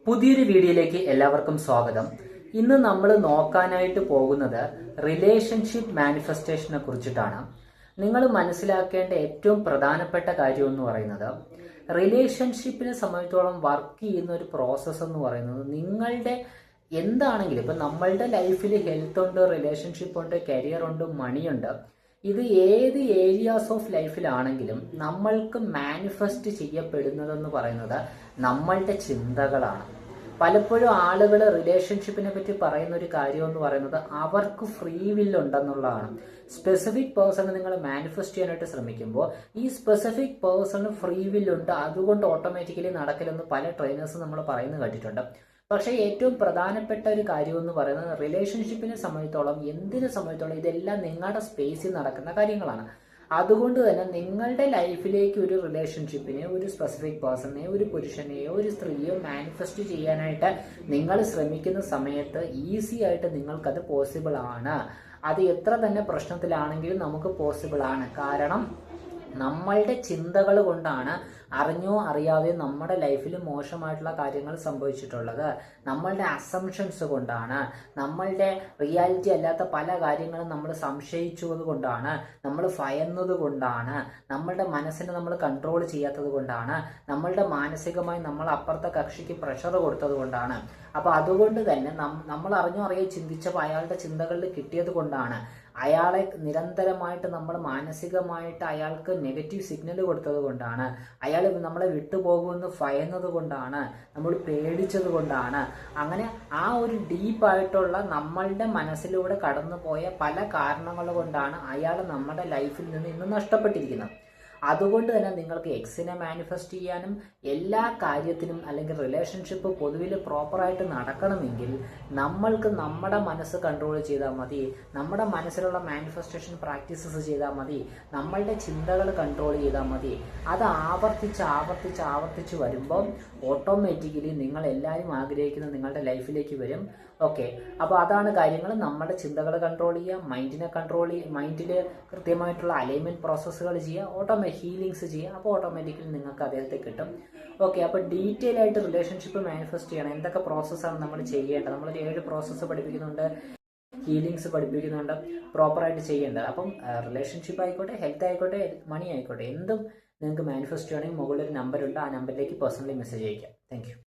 പുതിയൊരു വീഡിയോയിലേക്ക് എല്ലാവർക്കും സ്വാഗതം. ഇന്ന് നമ്മൾ നോക്കാനായിട്ട് പോകുന്നത് റിലേഷൻഷിപ്പ് മാനിഫെസ്റ്റേഷനെ കുറിച്ചിട്ടാണ്. നിങ്ങൾ മനസ്സിലാക്കേണ്ട ഏറ്റവും പ്രധാനപ്പെട്ട കാര്യം എന്ന് പറയുന്നത്, റിലേഷൻഷിപ്പിനെ സംബന്ധിച്ചോളം വർക്ക് ചെയ്യുന്ന ഒരു പ്രോസസ്സ് എന്ന് പറയുന്നത് നിങ്ങളുടെ എന്താണെങ്കിലും, ഇപ്പം നമ്മളുടെ ലൈഫിൽ ഹെൽത്ത് ഉണ്ട്, റിലേഷൻഷിപ്പ് ഉണ്ട്, കരിയർ ഉണ്ട്, മണിയുണ്ട്. ഇത് ഏത് ഏരിയാസ് ഓഫ് ലൈഫിലാണെങ്കിലും നമ്മൾക്ക് മാനിഫെസ്റ്റ് ചെയ്യപ്പെടുന്നതെന്ന് പറയുന്നത് നമ്മളുടെ ചിന്തകളാണ്. പലപ്പോഴും ആളുകൾ റിലേഷൻഷിപ്പിനെ പറ്റി പറയുന്ന ഒരു കാര്യം എന്ന് പറയുന്നത് അവർക്ക് ഫ്രീ വില്ല് ഉണ്ടെന്നുള്ളതാണ്. സ്പെസിഫിക് പേഴ്സൺ നിങ്ങൾ മാനിഫെസ്റ്റ് ചെയ്യാനായിട്ട് ശ്രമിക്കുമ്പോൾ ഈ സ്പെസിഫിക് പേഴ്സണ് ഫ്രീ വില്ലുണ്ട്, അതുകൊണ്ട് ഓട്ടോമാറ്റിക്കലി നടക്കില്ലെന്ന് പല ട്രെയിനേഴ്സും നമ്മൾ പറയുന്നത് കേട്ടിട്ടുണ്ട്. പക്ഷേ ഏറ്റവും പ്രധാനപ്പെട്ട ഒരു കാര്യം എന്ന് പറയുന്നത് റിലേഷൻഷിപ്പിനെ സംബന്ധിച്ചോളം, എന്തിനെ സംബന്ധിച്ചോളം ഇതെല്ലാം നിങ്ങളുടെ സ്പേസിൽ നടക്കുന്ന കാര്യങ്ങളാണ്. അതുകൊണ്ട് തന്നെ നിങ്ങളുടെ ലൈഫിലേക്ക് ഒരു റിലേഷൻഷിപ്പിനെ, ഒരു സ്പെസിഫിക് പേഴ്സണെ, ഒരു പുരുഷനെയോ ഒരു സ്ത്രീയോ മാനിഫെസ്റ്റ് ചെയ്യാനായിട്ട് നിങ്ങൾ ശ്രമിക്കുന്ന സമയത്ത് ഈസി ആയിട്ട് നിങ്ങൾക്കത് പോസിബിൾ ആണ്. അത് എത്ര തന്നെ പ്രശ്നത്തിലാണെങ്കിലും നമുക്ക് പോസിബിൾ ആണ്. കാരണം നമ്മളുടെ ചിന്തകൾ കൊണ്ടാണ് അറിഞ്ഞോ അറിയാതെയോ നമ്മുടെ ലൈഫിൽ മോശമായിട്ടുള്ള കാര്യങ്ങൾ സംഭവിച്ചിട്ടുള്ളത്. നമ്മളുടെ അസംഷൻസ് കൊണ്ടാണ്, നമ്മളുടെ റിയാലിറ്റി അല്ലാത്ത പല കാര്യങ്ങളും നമ്മൾ സംശയിച്ചത് കൊണ്ടാണ്, നമ്മൾ ഭയന്നത് കൊണ്ടാണ്, നമ്മളുടെ മനസ്സിനെ നമ്മൾ കൺട്രോൾ ചെയ്യാത്തത് കൊണ്ടാണ്, നമ്മളുടെ മാനസികമായി നമ്മൾ അപ്പുറത്തെ കക്ഷിക്ക് പ്രഷർ കൊടുത്തത് കൊണ്ടാണ്. അപ്പോൾ അതുകൊണ്ട് തന്നെ നമ്മൾ അറിഞ്ഞോ അറിയാതെ ചിന്തിച്ചപ്പോൾ അയാളുടെ ചിന്തകളിൽ കിട്ടിയത് കൊണ്ടാണ്, അയാളെ നിരന്തരമായിട്ട് നമ്മൾ മാനസികമായിട്ട് അയാൾക്ക് നെഗറ്റീവ് സിഗ്നൽ കൊടുത്തത് കൊണ്ടാണ്, അയാൾ നമ്മളെ വിട്ടുപോകുമെന്ന് ഭയന്നത് കൊണ്ടാണ്, നമ്മൾ പേടിച്ചത് കൊണ്ടാണ്. അങ്ങനെ ആ ഒരു ഡീപ്പായിട്ടുള്ള നമ്മളുടെ മനസ്സിലൂടെ കടന്നു പോയ പല കാരണങ്ങൾ കൊണ്ടാണ് അയാൾ നമ്മുടെ ലൈഫിൽ നിന്ന് ഇന്ന് നഷ്ടപ്പെട്ടിരിക്കുന്നത്. അതുകൊണ്ട് തന്നെ നിങ്ങൾക്ക് എക്സിനെ മാനിഫെസ്റ്റ് ചെയ്യാനും എല്ലാ കാര്യത്തിനും, അല്ലെങ്കിൽ റിലേഷൻഷിപ്പ് പൊതുവിൽ പ്രോപ്പറായിട്ട് നടക്കണമെങ്കിൽ നമ്മൾക്ക് നമ്മുടെ മനസ്സ് കൺട്രോൾ ചെയ്താൽ മതി, നമ്മുടെ മനസ്സിലുള്ള മാനിഫെസ്റ്റേഷൻ പ്രാക്ടീസസ് ചെയ്താൽ മതി, നമ്മളുടെ ചിന്തകൾ കൺട്രോൾ ചെയ്താൽ മതി. അത് ആവർത്തിച്ച് വരുമ്പോൾ ഓട്ടോമാറ്റിക്കലി നിങ്ങൾ എല്ലാവരും ആഗ്രഹിക്കുന്ന നിങ്ങളുടെ ലൈഫിലേക്ക് വരും. ഓക്കെ, അപ്പോൾ അതാണ് കാര്യങ്ങൾ. നമ്മുടെ ചിന്തകൾ കൺട്രോൾ ചെയ്യുക, മൈൻഡിനെ കൺട്രോൾ ചെയ്യുക, മൈൻഡിൽ കൃത്യമായിട്ടുള്ള അലൈൻമെൻറ്റ് പ്രോസസ്സുകൾ ചെയ്യുക, ഹീലിങ്സ് ചെയ്യുക. അപ്പോൾ ഓട്ടോമാറ്റിക്കലി നിങ്ങൾക്ക് അദ്ദേഹത്തെ കിട്ടും. ഓക്കെ, അപ്പോൾ ഡീറ്റെയിൽ ആയിട്ട് റിലേഷൻഷിപ്പ് മാനിഫെസ്റ്റ് ചെയ്യണം. എന്തൊക്കെ പ്രോസസ്സാണ് നമ്മൾ ചെയ്യേണ്ടത്? നമ്മൾ 7 പ്രോസസ്സ് പഠിപ്പിക്കുന്നുണ്ട്, ഹീലിങ്സ് പഠിപ്പിക്കുന്നുണ്ട്, പ്രോപ്പറായിട്ട് ചെയ്യേണ്ടത്. അപ്പം റിലേഷൻഷിപ്പ് ആയിക്കോട്ടെ, ഹെൽത്ത് ആയിക്കോട്ടെ, മണി ആയിക്കോട്ടെ, എന്തും നിങ്ങൾക്ക് മാനിഫെസ്റ്റ് ചെയ്യണമെങ്കിൽ മുകളിൽ ഒരു നമ്പറുണ്ട്, ആ നമ്പറിലേക്ക് പേഴ്സണലി മെസ്സേജ് അയക്കാം. Thank you.